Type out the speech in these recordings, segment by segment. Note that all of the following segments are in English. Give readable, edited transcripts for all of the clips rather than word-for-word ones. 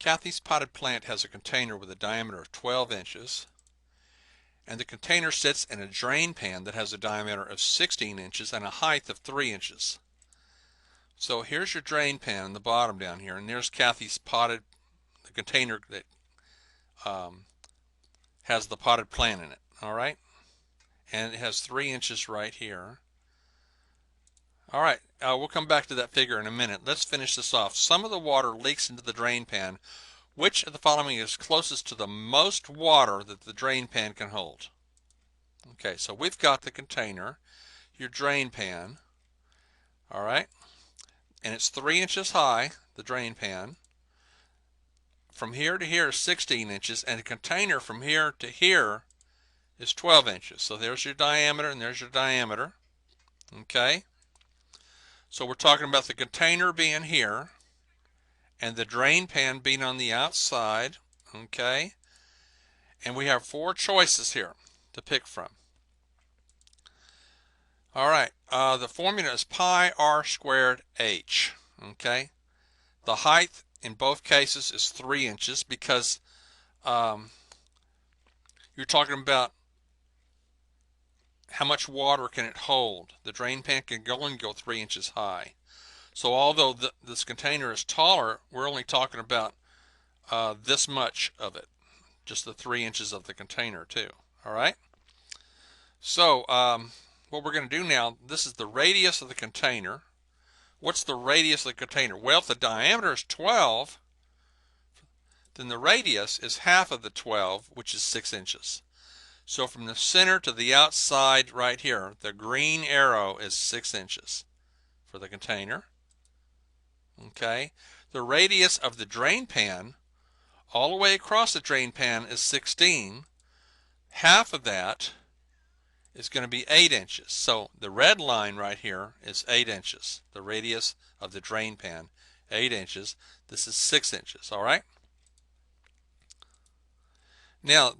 Kathy's potted plant has a container with a diameter of 12 inches, and the container sits in a drain pan that has a diameter of 16 inches and a height of 3 inches. So here's your drain pan in the bottom down here, and there's Kathy's the container that has the potted plant in it, all right? And it has 3 inches right here. All right, we'll come back to that figure in a minute. Let's finish this off. Some of the water leaks into the drain pan. Which of the following is closest to the most water that the drain pan can hold? Okay, so we've got the container, your drain pan, all right, and it's 3 inches high, the drain pan. From here to here is 16 inches, and the container from here to here is 12 inches. So there's your diameter, and there's your diameter, okay? So we're talking about the container being here, and the drain pan being on the outside, okay? And we have 4 choices here to pick from. All right, the formula is pi r squared h, okay? The height in both cases is 3 inches because you're talking about how much water can it hold. The drain pan can only go 3 inches high. So although this container is taller, we're only talking about this much of it, just the 3 inches of the container too, all right? So what we're going to do now, this is the radius of the container. What's the radius of the container? Well, if the diameter is 12, then the radius is half of the 12, which is 6 inches. So from the center to the outside right here, the green arrow is 6 inches for the container. Okay. The radius of the drain pan all the way across the drain pan is 16. Half of that is going to be 8 inches. So the red line right here is 8 inches. The radius of the drain pan, 8 inches. This is 6 inches, all right? Now,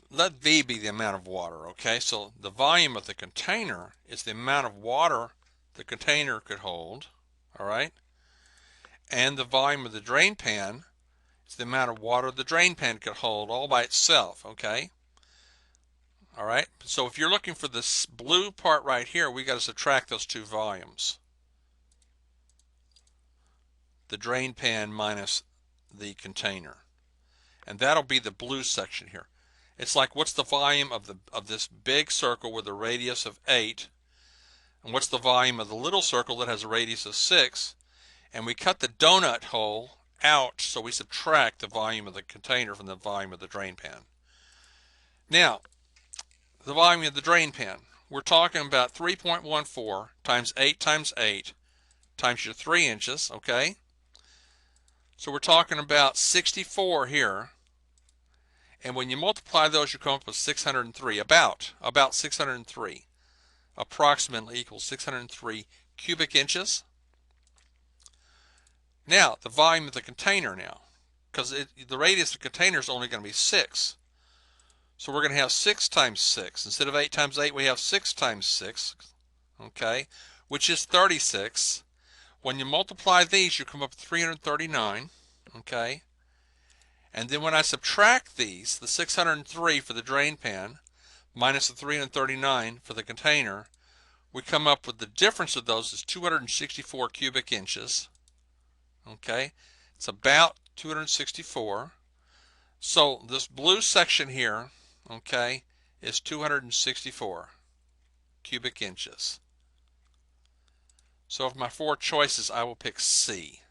let V be the amount of water, okay? So the volume of the container is the amount of water the container could hold, all right? And the volume of the drain pan is the amount of water the drain pan could hold all by itself, okay? All right, so if you're looking for this blue part right here, we got to subtract those 2 volumes. The drain pan minus the container. And that'll be the blue section here. It's like, what's the volume of this big circle with a radius of 8, and what's the volume of the little circle that has a radius of 6, and we cut the donut hole out, so we subtract the volume of the container from the volume of the drain pan. Now, the volume of the drain pan, we're talking about 3.14 times 8 times 8 times your 3 inches, okay? So we're talking about 64 here. And when you multiply those, you come up with 603, about 603, approximately equals 603 cubic inches. Now, the volume of the container now, because the radius of the container is only going to be 6. So we're going to have 6 times 6. Instead of 8 times 8, we have 6 times 6, okay, which is 36. When you multiply these, you come up with 339, okay? And then when I subtract these, the 603 for the drain pan minus the 339 for the container, we come up with the difference of those is 264 cubic inches. Okay, it's about 264. So this blue section here, okay, is 264 cubic inches. So of my 4 choices, I will pick C.